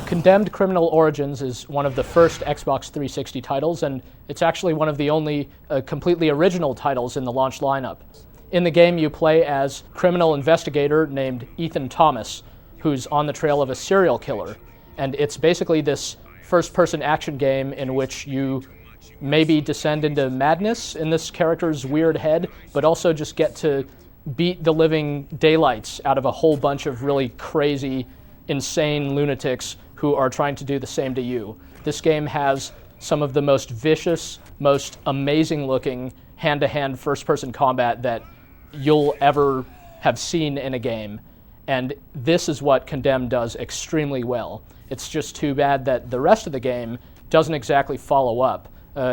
Condemned: Criminal Origins is one of the first Xbox 360 titles, and it's actually one of the only completely original titles in the launch lineup. In the game, you play as a criminal investigator named Ethan Thomas, who's on the trail of a serial killer. And it's basically this first-person action game in which you maybe descend into madness in this character's weird head, but also just get to beat the living daylights out of a whole bunch of really crazy, insane lunatics who are trying to do the same to you. This game has some of the most vicious, most amazing-looking hand-to-hand first-person combat that you'll ever have seen in a game. And this is what Condemned does extremely well. It's just too bad that the rest of the game doesn't exactly follow up.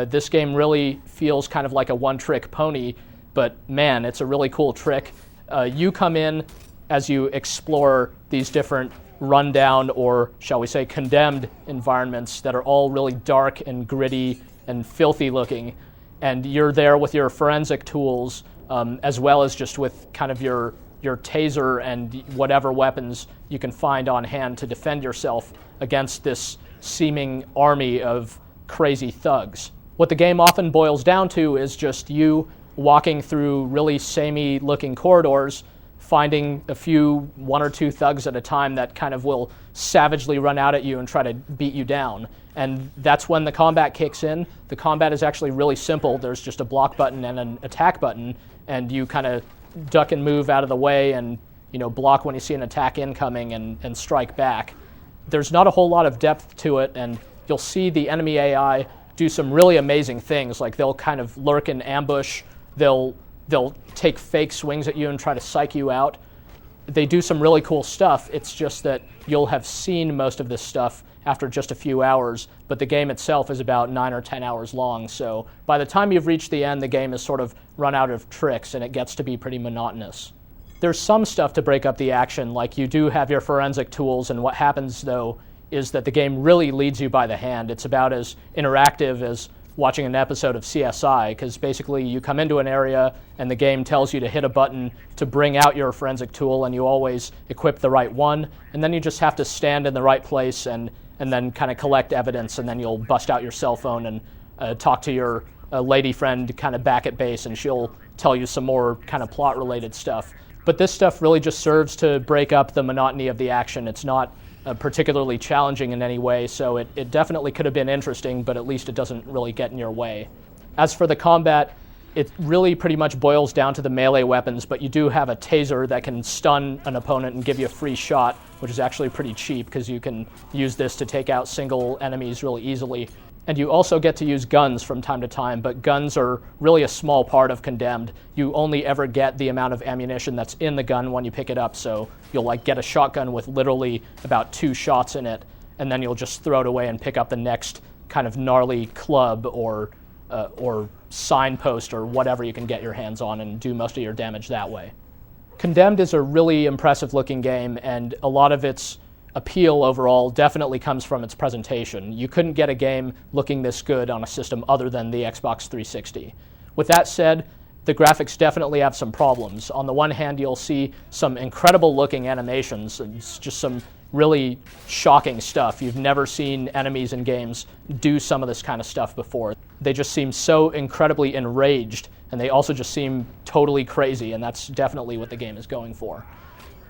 This game really feels kind of like a one-trick pony, but man, it's a really cool trick. You come in as you explore these different rundown, or shall we say condemned, environments that are all really dark and gritty and filthy looking. And you're there with your forensic tools, as well as just with kind of your taser and whatever weapons you can find on hand to defend yourself against this seeming army of crazy thugs. What the game often boils down to is just you walking through really samey looking corridors, finding one or two thugs at a time that kind of will savagely run out at you and try to beat you down. And that's when the combat kicks in. The combat is actually really simple. There's just a block button and an attack button, and you kind of duck and move out of the way and block when you see an attack incoming and strike back. There's not a whole lot of depth to it, and you'll see the enemy AI do some really amazing things. Like they'll kind of lurk in ambush, they'll take fake swings at you and try to psych you out. They do some really cool stuff. It's just that you'll have seen most of this stuff after just a few hours, but the game itself is about 9 or 10 hours long, so by the time you've reached the end, the game has sort of run out of tricks and it gets to be pretty monotonous. There's some stuff to break up the action, like you do have your forensic tools, and what happens though is that the game really leads you by the hand. It's about as interactive as watching an episode of CSI, because basically you come into an area and the game tells you to hit a button to bring out your forensic tool, and you always equip the right one, and then you just have to stand in the right place and then kind of collect evidence, and then you'll bust out your cell phone and talk to your lady friend kind of back at base, and she'll tell you some more kind of plot-related stuff. But this stuff really just serves to break up the monotony of the action. It's not particularly challenging in any way, so it definitely could have been interesting, but at least it doesn't really get in your way. As for the combat, it really pretty much boils down to the melee weapons, but you do have a taser that can stun an opponent and give you a free shot, which is actually pretty cheap because you can use this to take out single enemies really easily. And you also get to use guns from time to time, but guns are really a small part of Condemned. You only ever get the amount of ammunition that's in the gun when you pick it up, so you'll get a shotgun with literally about 2 shots in it, and then you'll just throw it away and pick up the next kind of gnarly club or signpost or whatever you can get your hands on and do most of your damage that way. Condemned is a really impressive looking game, and a lot of its appeal overall definitely comes from its presentation. You couldn't get a game looking this good on a system other than the Xbox 360. With that said, the graphics definitely have some problems. On the one hand, you'll see some incredible looking animations. It's just some really shocking stuff. You've never seen enemies in games do some of this kind of stuff before. They just seem so incredibly enraged, and they also just seem totally crazy, and that's definitely what the game is going for.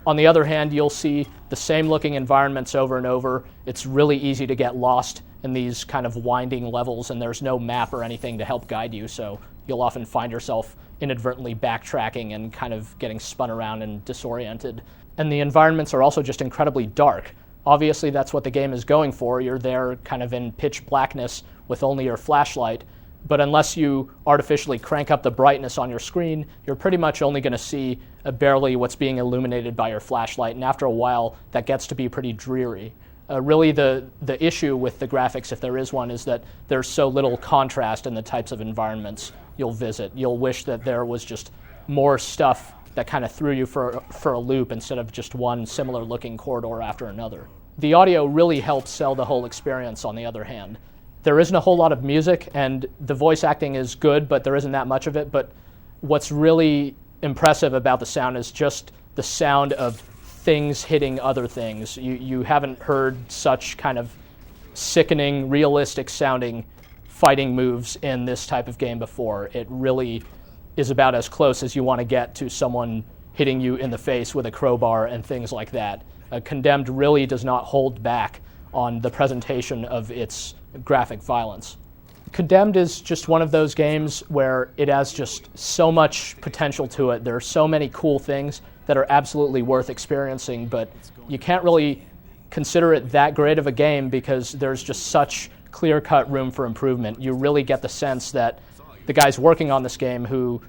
On the other hand, you'll see the same looking environments over and over. It's really easy to get lost in these kind of winding levels, and there's no map or anything to help guide you, so you'll often find yourself inadvertently backtracking and kind of getting spun around and disoriented. And the environments are also just incredibly dark. Obviously, that's what the game is going for. You're there kind of in pitch blackness with only your flashlight, but unless you artificially crank up the brightness on your screen, you're pretty much only going to see barely what's being illuminated by your flashlight, and after a while, that gets to be pretty dreary. Really, the issue with the graphics, if there is one, is that there's so little contrast in the types of environments you'll visit. You'll wish that there was just more stuff that kind of threw you for a loop instead of just one similar-looking corridor after another. The audio really helps sell the whole experience, on the other hand. There isn't a whole lot of music, and the voice acting is good, but there isn't that much of it. But what's really impressive about the sound is just the sound of things hitting other things. You haven't heard such kind of sickening, realistic sounding fighting moves in this type of game before. It really is about as close as you want to get to someone hitting you in the face with a crowbar and things like that. Condemned really does not hold back on the presentation of its graphic violence. Condemned is just one of those games where it has just so much potential to it. There are so many cool things that are absolutely worth experiencing, but you can't really consider it that great of a game because there's just such clear-cut room for improvement. You really get the sense that the guys working on this game who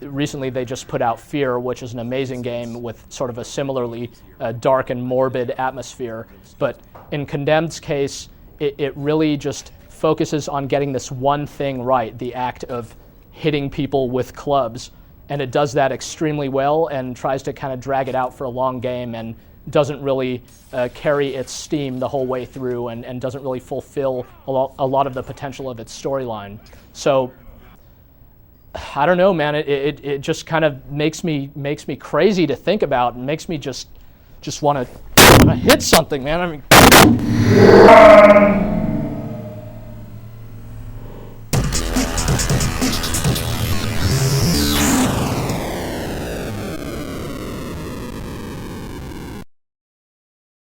recently they just put out Fear, which is an amazing game with sort of a similarly dark and morbid atmosphere. But in Condemned's case, it really just focuses on getting this one thing right, the act of hitting people with clubs. And it does that extremely well and tries to kind of drag it out for a long game and doesn't really carry its steam the whole way through and doesn't really fulfill a lot of the potential of its storyline. So I don't know, man. It just kind of makes me crazy to think about, and makes me just want to hit something, man. I mean.